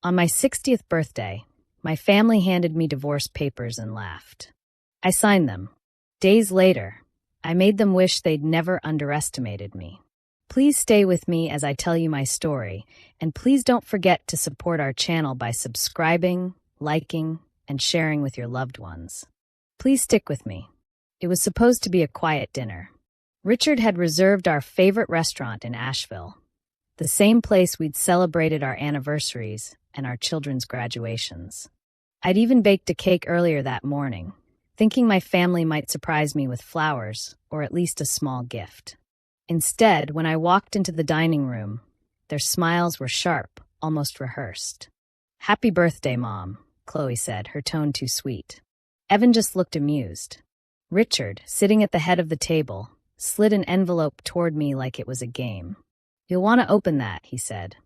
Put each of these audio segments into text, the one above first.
On my 60th birthday, my family handed me divorce papers and laughed. I signed them. Days later, I made them wish they'd never underestimated me. Please stay with me as I tell you my story, and please don't forget to support our channel by subscribing, liking, and sharing with your loved ones. Please stick with me. It was supposed to be a quiet dinner. Richard had reserved our favorite restaurant in Asheville, the same place we'd celebrated our anniversaries and our children's graduations. I'd even baked a cake earlier that morning, thinking my family might surprise me with flowers or at least a small gift. Instead, when I walked into the dining room, their smiles were sharp, almost rehearsed. "Happy birthday, Mom," Chloe said, her tone too sweet. Evan just looked amused. Richard, sitting at the head of the table, slid an envelope toward me like it was a game. "You'll want to open that," he said.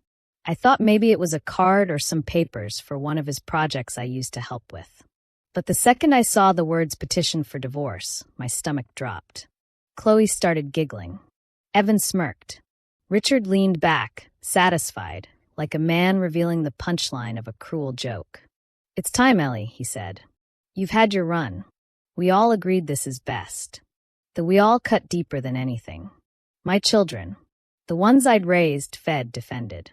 I thought maybe it was a card or some papers for one of his projects I used to help with. But the second I saw the words petition for divorce, my stomach dropped. Chloe started giggling. Evan smirked. Richard leaned back, satisfied, like a man revealing the punchline of a cruel joke. "It's time, Ellie," he said. "You've had your run. We all agreed this is best." The "we all" cut deeper than anything. My children, the ones I'd raised, fed, defended.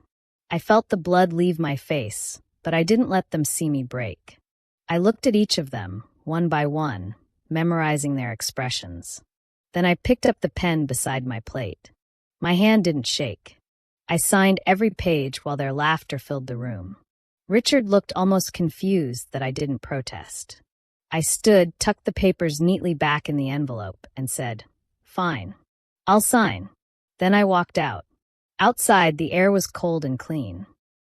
I felt the blood leave my face, but I didn't let them see me break. I looked at each of them, one by one, memorizing their expressions. Then I picked up the pen beside my plate. My hand didn't shake. I signed every page while their laughter filled the room. Richard looked almost confused that I didn't protest. I stood, tucked the papers neatly back in the envelope, and said, "Fine. I'll sign." Then I walked out. Outside, the air was cold and clean.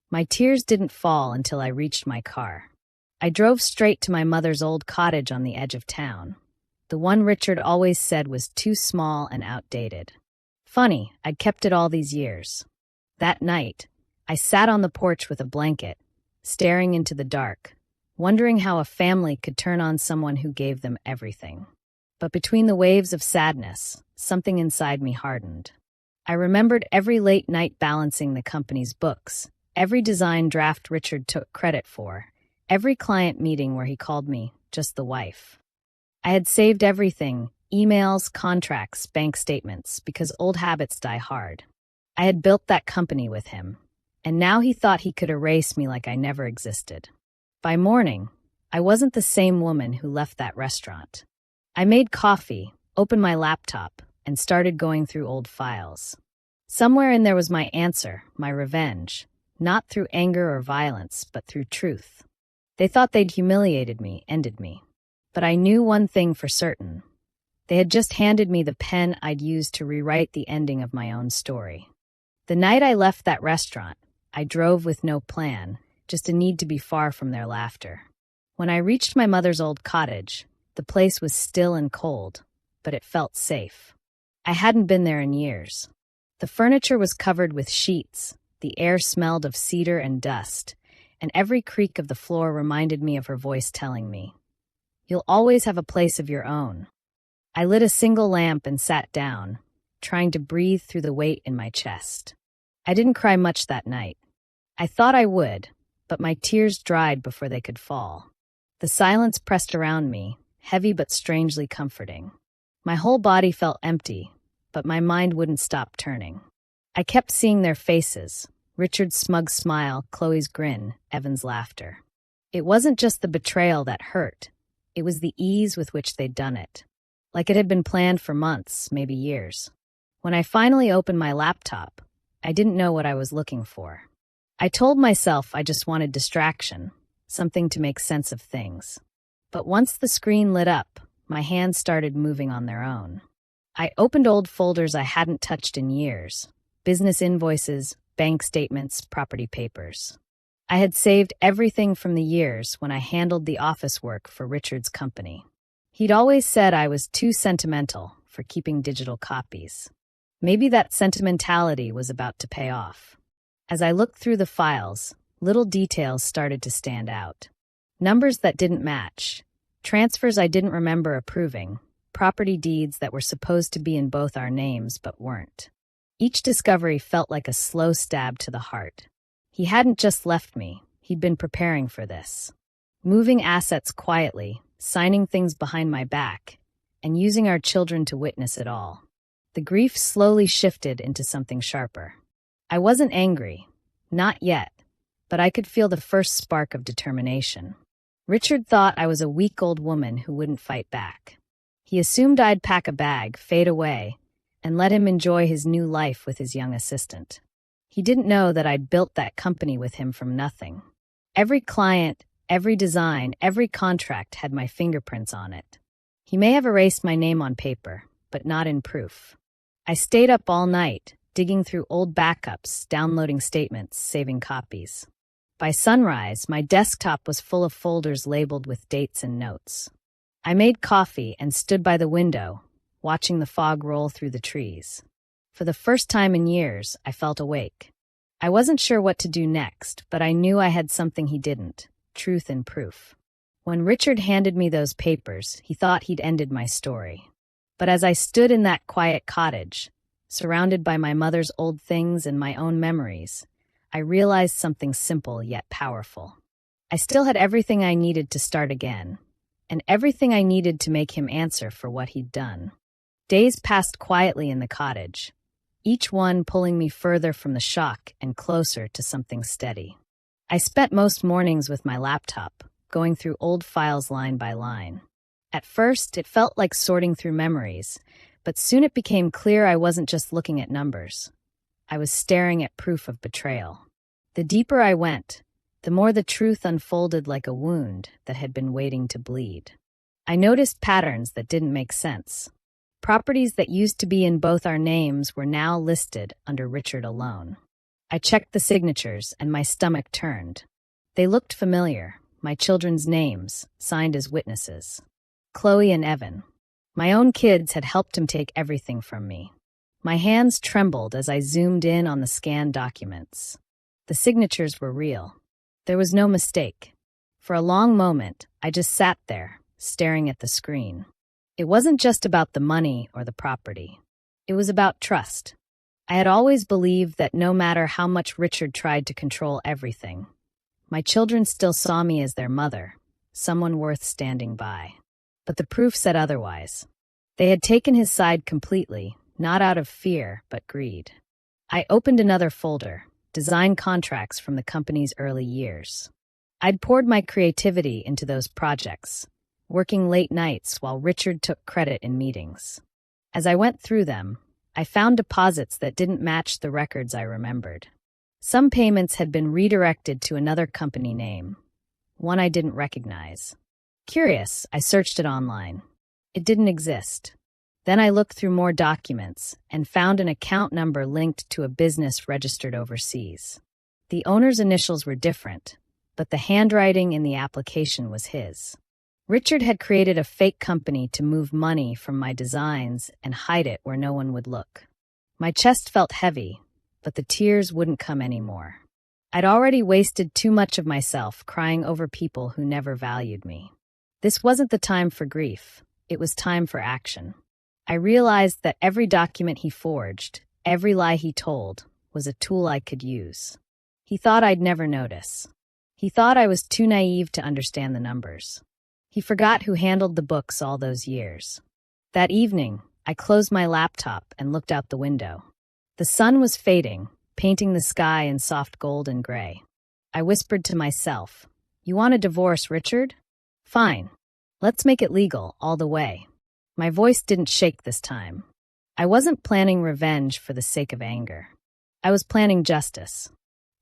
My tears didn't fall until I reached my car. I drove straight to my mother's old cottage on the edge of town, the one Richard always said was too small and outdated. Funny, I'd kept it all these years. That night, I sat on the porch with a blanket, staring into the dark, wondering how a family could turn on someone who gave them everything. But between the waves of sadness, something inside me hardened. I remembered every late night balancing the company's books, every design draft Richard took credit for, every client meeting where he called me just the wife. I had saved everything, emails, contracts, bank statements, because old habits die hard. I had built that company with him, and now he thought he could erase me like I never existed. By morning, I wasn't the same woman who left that restaurant. I made coffee, opened my laptop, and started going through old files. Somewhere in there was my answer, my revenge, not through anger or violence, but through truth. They thought they'd humiliated me, ended me. But I knew one thing for certain. They had just handed me the pen I'd used to rewrite the ending of my own story. The night I left that restaurant, I drove with no plan, just a need to be far from their laughter. When I reached my mother's old cottage, the place was still and cold, but it felt safe. I hadn't been there in years. The furniture was covered with sheets, the air smelled of cedar and dust, and every creak of the floor reminded me of her voice telling me, "You'll always have a place of your own." I lit a single lamp and sat down, trying to breathe through the weight in my chest. I didn't cry much that night. I thought I would, but my tears dried before they could fall. The silence pressed around me, heavy but strangely comforting. My whole body felt empty, but my mind wouldn't stop turning. I kept seeing their faces, Richard's smug smile, Chloe's grin, Evan's laughter. It wasn't just the betrayal that hurt. It was the ease with which they'd done it. Like it had been planned for months, maybe years. When I finally opened my laptop, I didn't know what I was looking for. I told myself I just wanted distraction, something to make sense of things. But once the screen lit up, my hands started moving on their own. I opened old folders I hadn't touched in years. Business invoices, bank statements, property papers. I had saved everything from the years when I handled the office work for Richard's company. He'd always said I was too sentimental for keeping digital copies. Maybe that sentimentality was about to pay off. As I looked through the files, little details started to stand out. Numbers that didn't match, transfers I didn't remember approving, property deeds that were supposed to be in both our names but weren't. Each discovery felt like a slow stab to the heart. He hadn't just left me, He'd been preparing for this. Moving assets quietly, signing things behind my back, and using our children to witness it all. The grief slowly shifted into something sharper. I wasn't angry. Not yet. But I could feel the first spark of determination. Richard thought I was a weak old woman who wouldn't fight back. He assumed I'd pack a bag, fade away, and let him enjoy his new life with his young assistant. He didn't know that I'd built that company with him from nothing. Every client, every design, every contract had my fingerprints on it. He may have erased my name on paper, but not in proof. I stayed up all night, digging through old backups, downloading statements, saving copies. By sunrise, my desktop was full of folders labeled with dates and notes. I made coffee and stood by the window, watching the fog roll through the trees. For the first time in years, I felt awake. I wasn't sure what to do next, but I knew I had something he didn't: truth and proof. When Richard handed me those papers, he thought he'd ended my story. But as I stood in that quiet cottage, surrounded by my mother's old things and my own memories, I realized something simple yet powerful. I still had everything I needed to start again, and everything I needed to make him answer for what he'd done. Days passed quietly in the cottage, each one pulling me further from the shock and closer to something steady. I spent most mornings with my laptop, going through old files line by line. At first, it felt like sorting through memories, but soon it became clear I wasn't just looking at numbers. I was staring at proof of betrayal. The deeper I went, the more the truth unfolded like a wound that had been waiting to bleed. I noticed patterns that didn't make sense. Properties that used to be in both our names were now listed under Richard alone. I checked the signatures and my stomach turned. They looked familiar, my children's names, signed as witnesses. Chloe and Evan. My own kids had helped him take everything from me. My hands trembled as I zoomed in on the scanned documents. The signatures were real. There was no mistake. For a long moment, I just sat there, staring at the screen. It wasn't just about the money or the property. It was about trust. I had always believed that no matter how much Richard tried to control everything, my children still saw me as their mother, someone worth standing by. But the proof said otherwise. They had taken his side completely, not out of fear, but greed. I opened another folder, design contracts from the company's early years. I'd poured my creativity into those projects, working late nights while Richard took credit in meetings. As I went through them, I found deposits that didn't match the records I remembered. Some payments had been redirected to another company name, one I didn't recognize. Curious, I searched it online. It didn't exist. Then I looked through more documents and found an account number linked to a business registered overseas. The owner's initials were different, but the handwriting in the application was his. Richard had created a fake company to move money from my designs and hide it where no one would look. My chest felt heavy, but the tears wouldn't come anymore. I'd already wasted too much of myself crying over people who never valued me. This wasn't the time for grief. It was time for action. I realized that every document he forged, every lie he told, was a tool I could use. He thought I'd never notice. He thought I was too naive to understand the numbers. He forgot who handled the books all those years. That evening, I closed my laptop and looked out the window. The sun was fading, painting the sky in soft gold and gray. I whispered to myself, "You want a divorce, Richard? Fine. Let's make it legal all the way." My voice didn't shake this time. I wasn't planning revenge for the sake of anger. I was planning justice.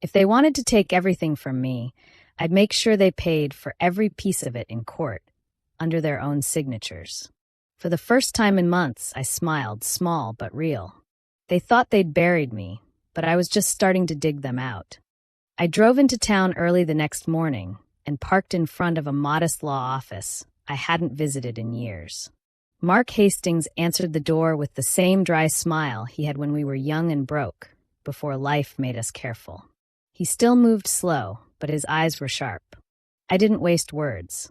If they wanted to take everything from me, I'd make sure they paid for every piece of it in court, under their own signatures. For the first time in months, I smiled, small but real. They thought they'd buried me, but I was just starting to dig them out. I drove into town early the next morning and parked in front of a modest law office I hadn't visited in years. Mark Hastings answered the door with the same dry smile he had when we were young and broke, before life made us careful. He still moved slow, but his eyes were sharp. I didn't waste words.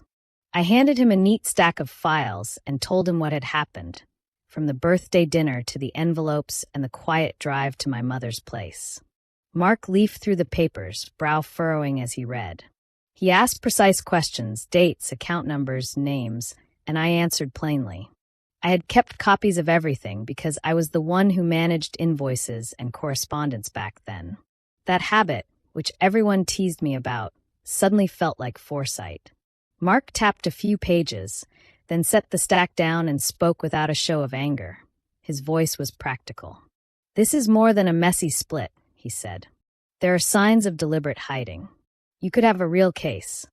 I handed him a neat stack of files and told him what had happened, from the birthday dinner to the envelopes and the quiet drive to my mother's place. Mark leafed through the papers, brow furrowing as he read. He asked precise questions, dates, account numbers, names, and I answered plainly. I had kept copies of everything because I was the one who managed invoices and correspondence back then. That habit, which everyone teased me about, suddenly felt like foresight. Mark tapped a few pages, then set the stack down and spoke without a show of anger. His voice was practical. "This is more than a messy split," he said. "There are signs of deliberate hiding. You could have a real case."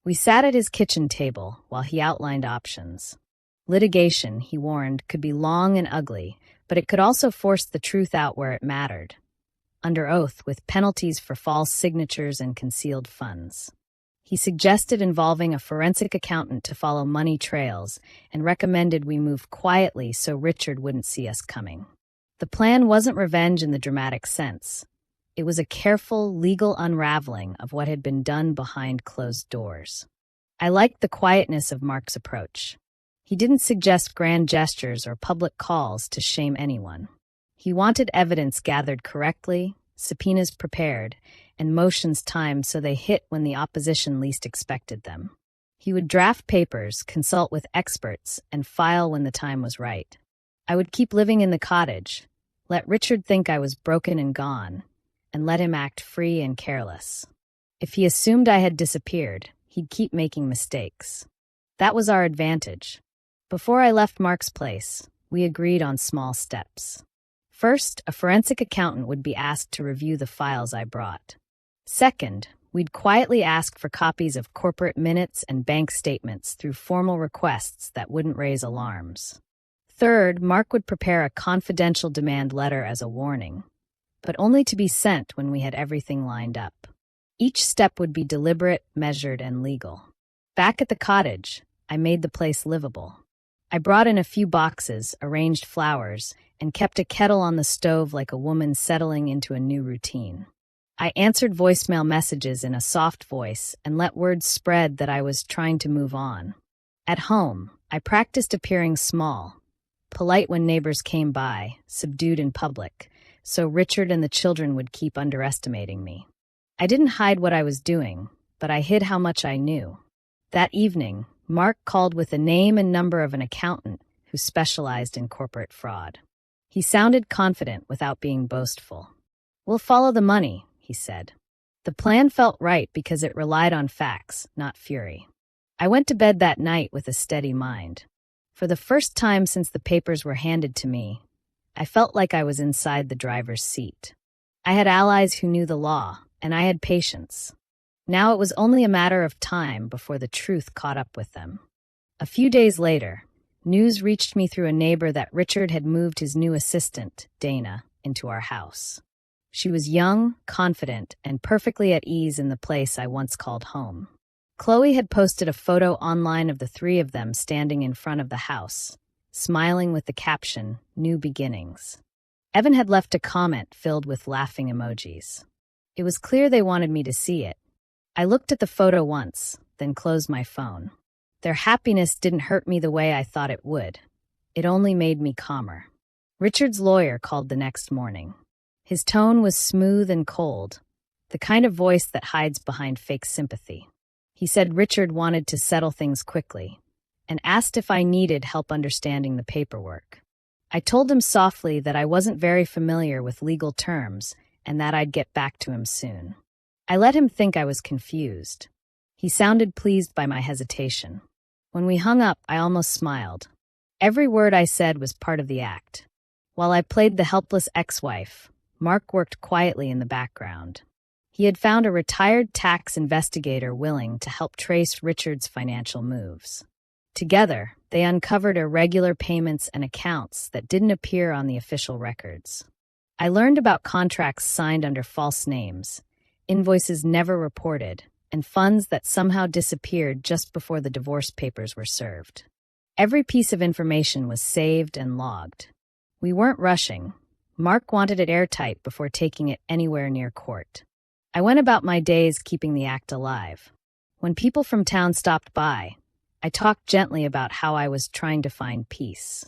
We sat at his kitchen table while he outlined options. Litigation, he warned, could be long and ugly, but it could also force the truth out where it mattered. Under oath, with penalties for false signatures and concealed funds. He suggested involving a forensic accountant to follow money trails and recommended we move quietly so Richard wouldn't see us coming. The plan wasn't revenge in the dramatic sense. It was a careful, legal unraveling of what had been done behind closed doors. I liked the quietness of Mark's approach. He didn't suggest grand gestures or public calls to shame anyone. He wanted evidence gathered correctly, subpoenas prepared, and motions timed so they hit when the opposition least expected them. He would draft papers, consult with experts, and file when the time was right. I would keep living in the cottage, let Richard think I was broken and gone, and let him act free and careless. If he assumed I had disappeared, he'd keep making mistakes. That was our advantage. Before I left Mark's place, we agreed on small steps. First, a forensic accountant would be asked to review the files I brought. Second, we'd quietly ask for copies of corporate minutes and bank statements through formal requests that wouldn't raise alarms. Third, Mark would prepare a confidential demand letter as a warning, but only to be sent when we had everything lined up. Each step would be deliberate, measured, and legal. Back at the cottage, I made the place livable. I brought in a few boxes, arranged flowers, and kept a kettle on the stove like a woman settling into a new routine. I answered voicemail messages in a soft voice and let word spread that I was trying to move on. At home, I practiced appearing small, polite when neighbors came by, subdued in public, so Richard and the children would keep underestimating me. I didn't hide what I was doing, but I hid how much I knew. That evening, Mark called with the name and number of an accountant who specialized in corporate fraud. He sounded confident without being boastful. "We'll follow the money," he said. The plan felt right because it relied on facts, not fury. I went to bed that night with a steady mind. For the first time since the papers were handed to me, I felt like I was inside the driver's seat. I had allies who knew the law, and I had patience. Now it was only a matter of time before the truth caught up with them. A few days later, news reached me through a neighbor that Richard had moved his new assistant, Dana, into our house. She was young, confident, and perfectly at ease in the place I once called home. Chloe had posted a photo online of the three of them standing in front of the house, smiling with the caption, "New Beginnings." Evan had left a comment filled with laughing emojis. It was clear they wanted me to see it. I looked at the photo once, then closed my phone. Their happiness didn't hurt me the way I thought it would. It only made me calmer. Richard's lawyer called the next morning. His tone was smooth and cold, the kind of voice that hides behind fake sympathy. He said Richard wanted to settle things quickly, and asked if I needed help understanding the paperwork. I told him softly that I wasn't very familiar with legal terms and that I'd get back to him soon. I let him think I was confused. He sounded pleased by my hesitation. When we hung up, I almost smiled. Every word I said was part of the act. While I played the helpless ex-wife, Mark worked quietly in the background. He had found a retired tax investigator willing to help trace Richard's financial moves. Together, they uncovered irregular payments and accounts that didn't appear on the official records. I learned about contracts signed under false names, invoices never reported, and funds that somehow disappeared just before the divorce papers were served. Every piece of information was saved and logged. We weren't rushing. Mark wanted it airtight before taking it anywhere near court. I went about my days keeping the act alive. When people from town stopped by, I talked gently about how I was trying to find peace.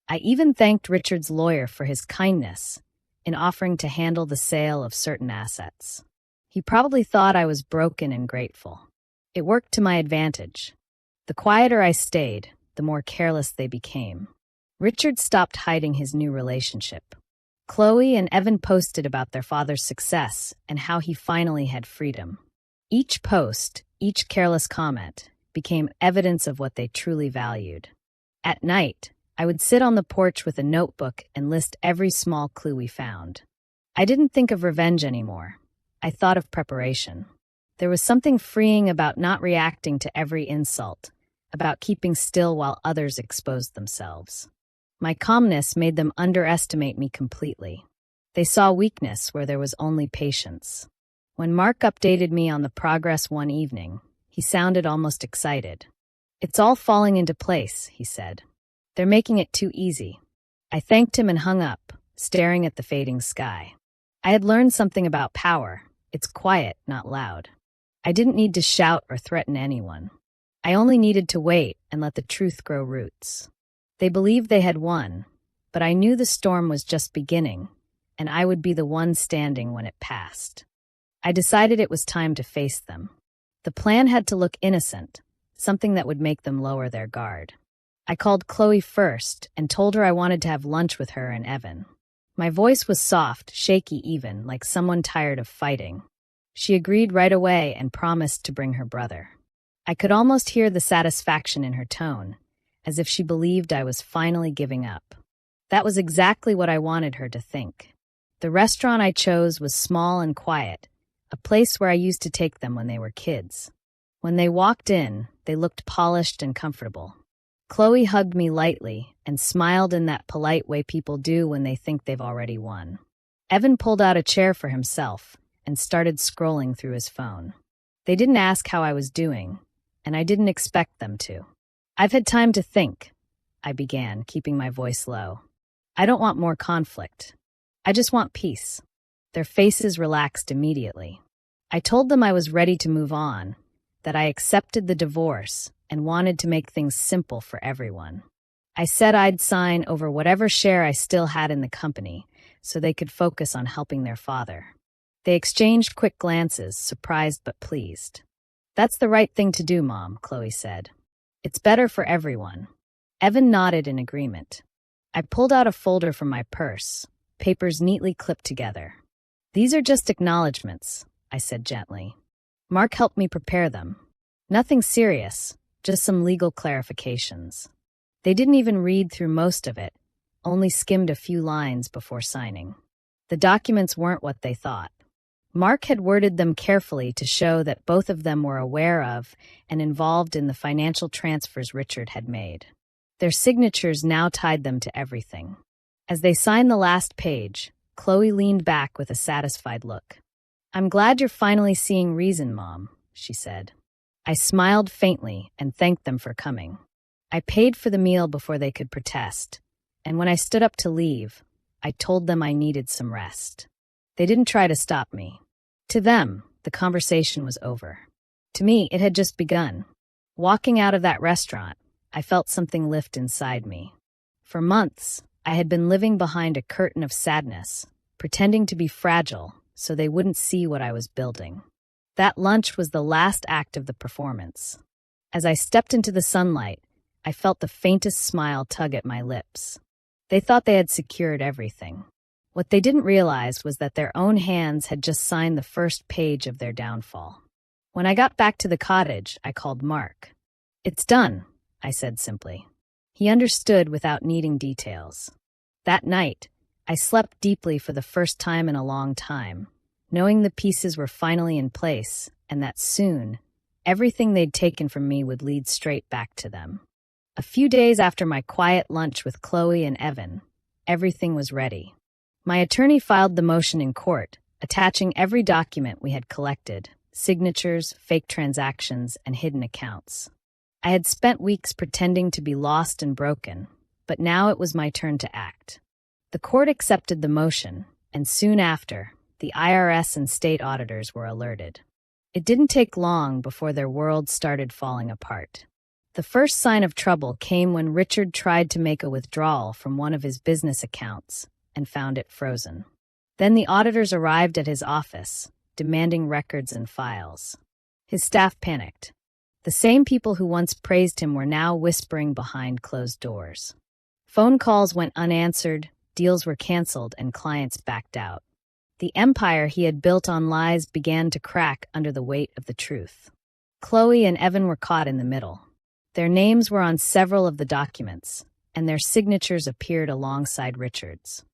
I even thanked Richard's lawyer for his kindness in offering to handle the sale of certain assets. He probably thought I was broken and grateful. It worked to my advantage. The quieter I stayed, the more careless they became. Richard stopped hiding his new relationship. Chloe and Evan posted about their father's success and how he finally had freedom. Each post, each careless comment, became evidence of what they truly valued. At night, I would sit on the porch with a notebook and list every small clue we found. I didn't think of revenge anymore. I thought of preparation. There was something freeing about not reacting to every insult, about keeping still while others exposed themselves. My calmness made them underestimate me completely. They saw weakness where there was only patience. When Mark updated me on the progress one evening, he sounded almost excited. "It's all falling into place," he said. "They're making it too easy." I thanked him and hung up, staring at the fading sky. I had learned something about power. It's quiet, not loud. I didn't need to shout or threaten anyone. I only needed to wait and let the truth grow roots. They believed they had won, but I knew the storm was just beginning, and I would be the one standing when it passed. I decided it was time to face them. The plan had to look innocent, something that would make them lower their guard. I called Chloe first and told her I wanted to have lunch with her and Evan. My voice was soft, shaky even, like someone tired of fighting. She agreed right away and promised to bring her brother. I could almost hear the satisfaction in her tone, as if she believed I was finally giving up. That was exactly what I wanted her to think. The restaurant I chose was small and quiet, a place where I used to take them when they were kids. When they walked in, they looked polished and comfortable. Chloe hugged me lightly and smiled in that polite way people do when they think they've already won. Evan pulled out a chair for himself and started scrolling through his phone. They didn't ask how I was doing, and I didn't expect them to. "I've had time to think," I began, keeping my voice low. "I don't want more conflict. I just want peace." Their faces relaxed immediately. I told them I was ready to move on, that I accepted the divorce and wanted to make things simple for everyone. I said I'd sign over whatever share I still had in the company so they could focus on helping their father. They exchanged quick glances, surprised but pleased. "That's the right thing to do, Mom," Chloe said. "It's better for everyone." Evan nodded in agreement. I pulled out a folder from my purse, papers neatly clipped together. "These are just acknowledgments," I said gently. "Mark helped me prepare them. Nothing serious, just some legal clarifications." They didn't even read through most of it, only skimmed a few lines before signing. The documents weren't what they thought. Mark had worded them carefully to show that both of them were aware of and involved in the financial transfers Richard had made. Their signatures now tied them to everything. As they signed the last page, Chloe leaned back with a satisfied look. "I'm glad you're finally seeing reason, Mom," she said. I smiled faintly and thanked them for coming. I paid for the meal before they could protest, and when I stood up to leave, I told them I needed some rest. They didn't try to stop me. To them, the conversation was over. To me, it had just begun. Walking out of that restaurant, I felt something lift inside me. For months, I had been living behind a curtain of sadness, pretending to be fragile so they wouldn't see what I was building. That lunch was the last act of the performance. As I stepped into the sunlight, I felt the faintest smile tug at my lips. They thought they had secured everything. What they didn't realize was that their own hands had just signed the first page of their downfall. When I got back to the cottage, I called Mark. "It's done," I said simply. He understood without needing details. That night, I slept deeply for the first time in a long time, knowing the pieces were finally in place and that soon, everything they'd taken from me would lead straight back to them. A few days after my quiet lunch with Chloe and Evan, everything was ready. My attorney filed the motion in court, attaching every document we had collected, signatures, fake transactions, and hidden accounts. I had spent weeks pretending to be lost and broken, but now it was my turn to act. The court accepted the motion, and soon after, the IRS and state auditors were alerted. It didn't take long before their world started falling apart. The first sign of trouble came when Richard tried to make a withdrawal from one of his business accounts and found it frozen. Then the auditors arrived at his office, demanding records and files. His staff panicked. The same people who once praised him were now whispering behind closed doors. Phone calls went unanswered, deals were canceled, and clients backed out. The empire he had built on lies began to crack under the weight of the truth. Chloe and Evan were caught in the middle. Their names were on several of the documents, and their signatures appeared alongside Richard's.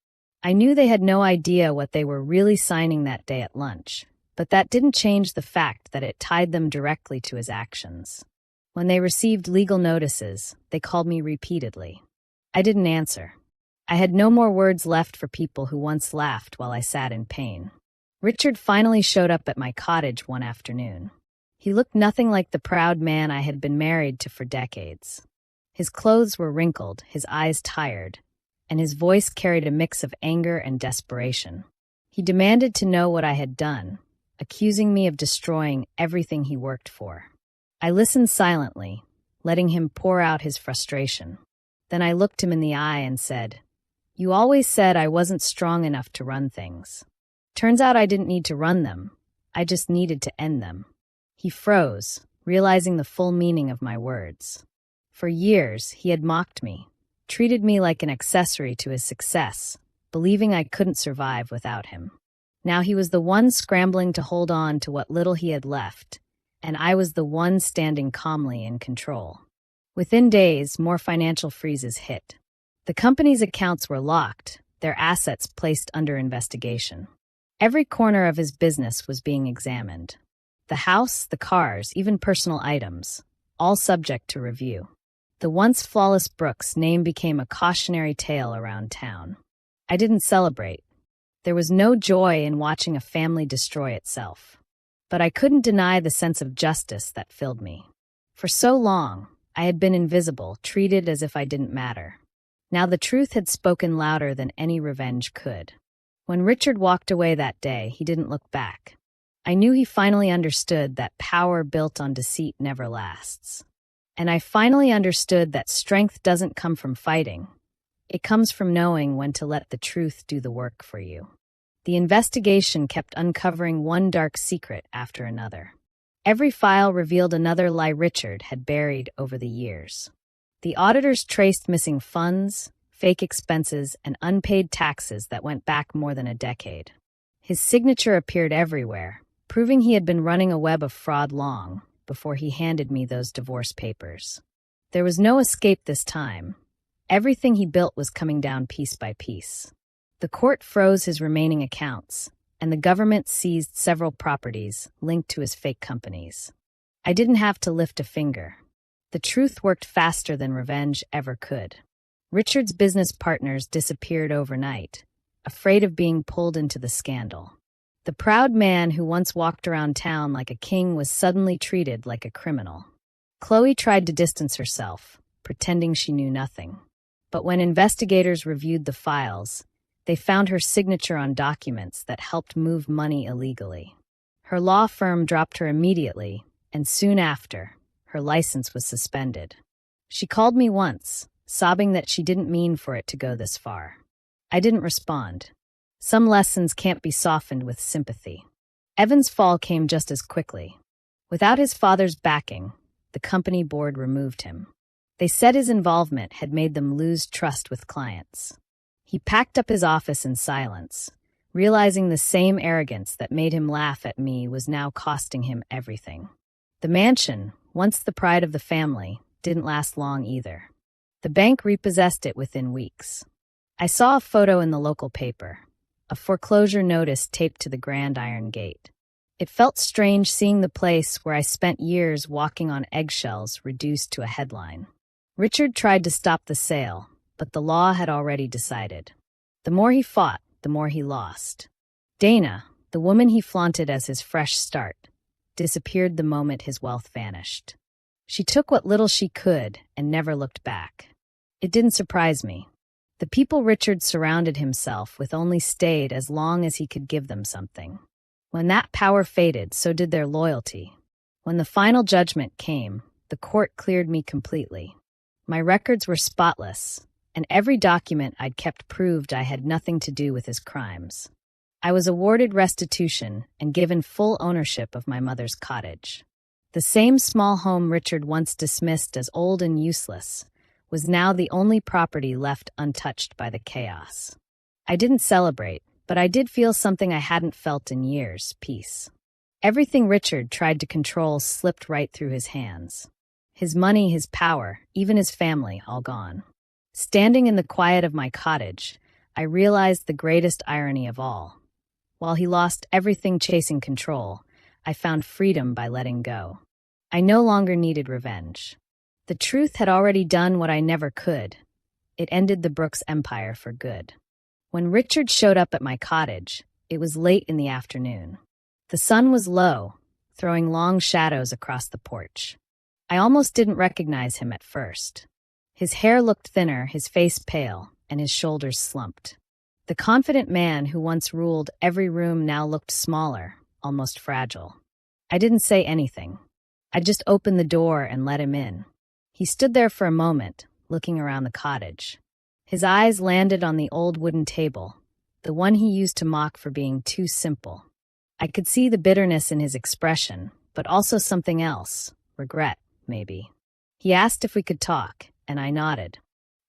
I knew they had no idea what they were really signing that day at lunch, but that didn't change the fact that it tied them directly to his actions. When they received legal notices, they called me repeatedly. I didn't answer. I had no more words left for people who once laughed while I sat in pain. Richard finally showed up at my cottage one afternoon. He looked nothing like the proud man I had been married to for decades. His clothes were wrinkled, his eyes tired, and his voice carried a mix of anger and desperation. He demanded to know what I had done, accusing me of destroying everything he worked for. I listened silently, letting him pour out his frustration. Then I looked him in the eye and said, "You always said I wasn't strong enough to run things. Turns out I didn't need to run them. I just needed to end them." He froze, realizing the full meaning of my words. For years, he had mocked me, treated me like an accessory to his success, believing I couldn't survive without him. Now he was the one scrambling to hold on to what little he had left, and I was the one standing calmly in control. Within days, more financial freezes hit. The company's accounts were locked, their assets placed under investigation. Every corner of his business was being examined. The house, the cars, even personal items, all subject to review. The once flawless Brooks name became a cautionary tale around town. I didn't celebrate. There was no joy in watching a family destroy itself. But I couldn't deny the sense of justice that filled me. For so long, I had been invisible, treated as if I didn't matter. Now the truth had spoken louder than any revenge could. When Richard walked away that day, he didn't look back. I knew he finally understood that power built on deceit never lasts. And I finally understood that strength doesn't come from fighting. It comes from knowing when to let the truth do the work for you. The investigation kept uncovering one dark secret after another. Every file revealed another lie Richard had buried over the years. The auditors traced missing funds, fake expenses, and unpaid taxes that went back more than a decade. His signature appeared everywhere, proving he had been running a web of fraud long before he handed me those divorce papers. There was no escape this time. Everything he built was coming down piece by piece. The court froze his remaining accounts, and the government seized several properties linked to his fake companies. I didn't have to lift a finger. The truth worked faster than revenge ever could. Richard's business partners disappeared overnight, afraid of being pulled into the scandal. The proud man who once walked around town like a king was suddenly treated like a criminal. Chloe tried to distance herself, pretending she knew nothing. But when investigators reviewed the files, they found her signature on documents that helped move money illegally. Her law firm dropped her immediately, and soon after, her license was suspended. She called me once, sobbing that she didn't mean for it to go this far. I didn't respond. Some lessons can't be softened with sympathy. Evan's fall came just as quickly. Without his father's backing, the company board removed him. They said his involvement had made them lose trust with clients. He packed up his office in silence, realizing the same arrogance that made him laugh at me was now costing him everything. The mansion, once the pride of the family, didn't last long either. The bank repossessed it within weeks. I saw a photo in the local paper, a foreclosure notice taped to the grand iron gate. It felt strange seeing the place where I spent years walking on eggshells reduced to a headline. Richard tried to stop the sale, but the law had already decided. The more he fought, the more he lost. Dana, the woman he flaunted as his fresh start, disappeared the moment his wealth vanished. She took what little she could and never looked back. It didn't surprise me. The people Richard surrounded himself with only stayed as long as he could give them something. When that power faded, so did their loyalty. When the final judgment came, the court cleared me completely. My records were spotless, and every document I'd kept proved I had nothing to do with his crimes. I was awarded restitution and given full ownership of my mother's cottage. The same small home Richard once dismissed as old and useless was now the only property left untouched by the chaos. I didn't celebrate, but I did feel something I hadn't felt in years: peace. Everything Richard tried to control slipped right through his hands. His money, his power, even his family, all gone. Standing in the quiet of my cottage, I realized the greatest irony of all. While he lost everything chasing control, I found freedom by letting go. I no longer needed revenge. The truth had already done what I never could. It ended the Brooks empire for good. When Richard showed up at my cottage, it was late in the afternoon. The sun was low, throwing long shadows across the porch. I almost didn't recognize him at first. His hair looked thinner, his face pale, and his shoulders slumped. The confident man who once ruled every room now looked smaller, almost fragile. I didn't say anything. I just opened the door and let him in. He stood there for a moment, looking around the cottage. His eyes landed on the old wooden table, the one he used to mock for being too simple. I could see the bitterness in his expression, but also something else, regret, maybe. He asked if we could talk, and I nodded.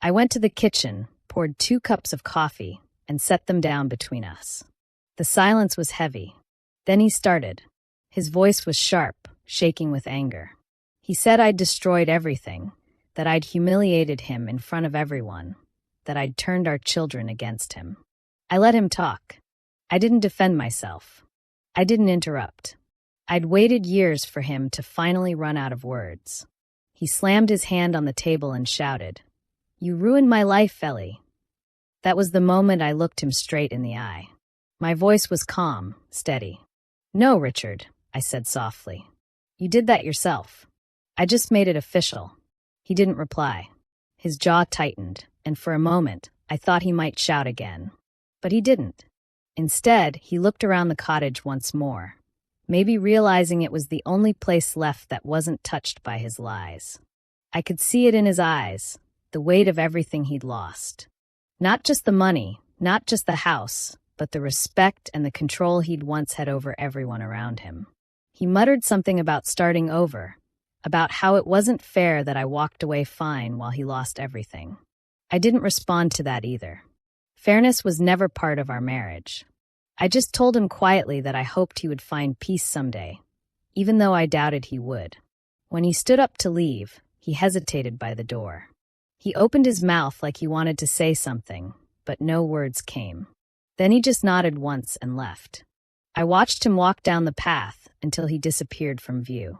I went to the kitchen, poured 2 cups of coffee, and set them down between us. The silence was heavy. Then he started. His voice was sharp, shaking with anger. He said I'd destroyed everything, that I'd humiliated him in front of everyone, that I'd turned our children against him. I let him talk. I didn't defend myself. I didn't interrupt. I'd waited years for him to finally run out of words. He slammed his hand on the table and shouted, "You ruined my life, Ellie." That was the moment I looked him straight in the eye. My voice was calm, steady. "No, Richard," I said softly. "You did that yourself. I just made it official." He didn't reply. His jaw tightened, and for a moment, I thought he might shout again. But he didn't. Instead, he looked around the cottage once more, maybe realizing it was the only place left that wasn't touched by his lies. I could see it in his eyes, the weight of everything he'd lost. Not just the money, not just the house, but the respect and the control he'd once had over everyone around him. He muttered something about starting over, about how it wasn't fair that I walked away fine while he lost everything. I didn't respond to that either. Fairness was never part of our marriage. I just told him quietly that I hoped he would find peace someday, even though I doubted he would. When he stood up to leave, he hesitated by the door. He opened his mouth like he wanted to say something, but no words came. Then he just nodded once and left. I watched him walk down the path until he disappeared from view.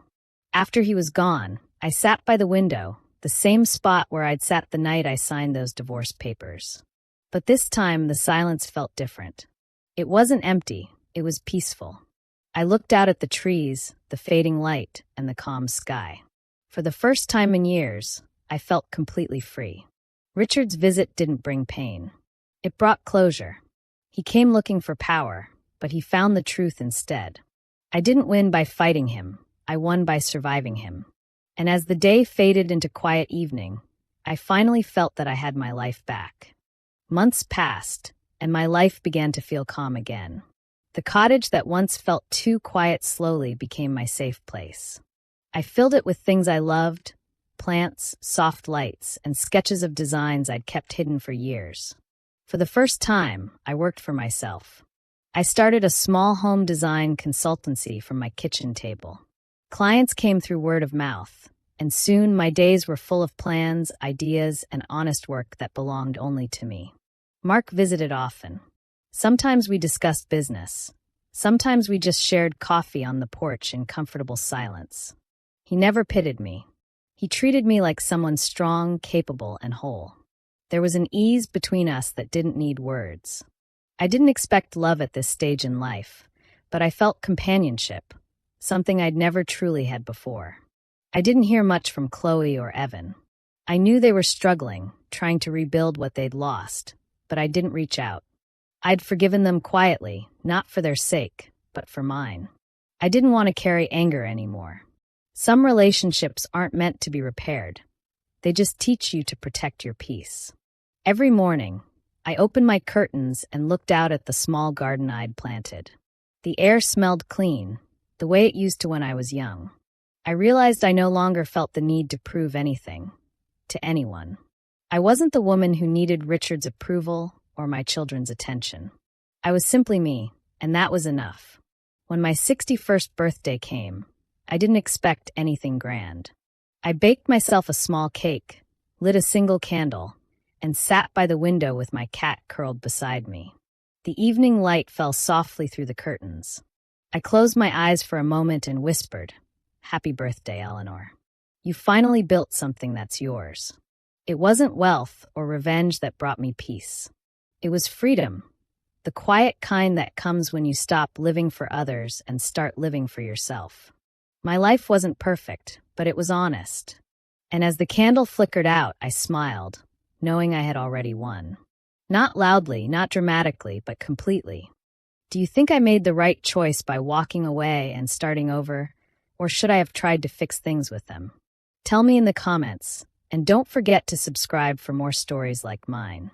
After he was gone, I sat by the window, the same spot where I'd sat the night I signed those divorce papers. But this time, the silence felt different. It wasn't empty, it was peaceful. I looked out at the trees, the fading light, and the calm sky. For the first time in years, I felt completely free. Richard's visit didn't bring pain. It brought closure. He came looking for power, but he found the truth instead. I didn't win by fighting him, I won by surviving him. And as the day faded into quiet evening, I finally felt that I had my life back. Months passed, and my life began to feel calm again. The cottage that once felt too quiet slowly became my safe place. I filled it with things I loved, plants, soft lights, and sketches of designs I'd kept hidden for years. For the first time, I worked for myself. I started a small home design consultancy from my kitchen table. Clients came through word of mouth, and soon my days were full of plans, ideas, and honest work that belonged only to me. Mark visited often. Sometimes we discussed business. Sometimes we just shared coffee on the porch in comfortable silence. He never pitied me. He treated me like someone strong, capable, and whole. There was an ease between us that didn't need words. I didn't expect love at this stage in life, but I felt companionship, something I'd never truly had before. I didn't hear much from Chloe or Evan. I knew they were struggling, trying to rebuild what they'd lost, but I didn't reach out. I'd forgiven them quietly, not for their sake, but for mine. I didn't want to carry anger anymore. Some relationships aren't meant to be repaired. They just teach you to protect your peace. Every morning, I opened my curtains and looked out at the small garden I'd planted. The air smelled clean, the way it used to when I was young. I realized I no longer felt the need to prove anything to anyone. I wasn't the woman who needed Richard's approval or my children's attention. I was simply me, and that was enough. When my 61st birthday came, I didn't expect anything grand. I baked myself a small cake, lit a single candle, and sat by the window with my cat curled beside me. The evening light fell softly through the curtains. I closed my eyes for a moment and whispered, "Happy birthday, Eleanor. You finally built something that's yours." It wasn't wealth or revenge that brought me peace. It was freedom, the quiet kind that comes when you stop living for others and start living for yourself. My life wasn't perfect, but it was honest. And as the candle flickered out, I smiled, knowing I had already won. Not loudly, not dramatically, but completely. Do you think I made the right choice by walking away and starting over, or should I have tried to fix things with them? Tell me in the comments, and don't forget to subscribe for more stories like mine.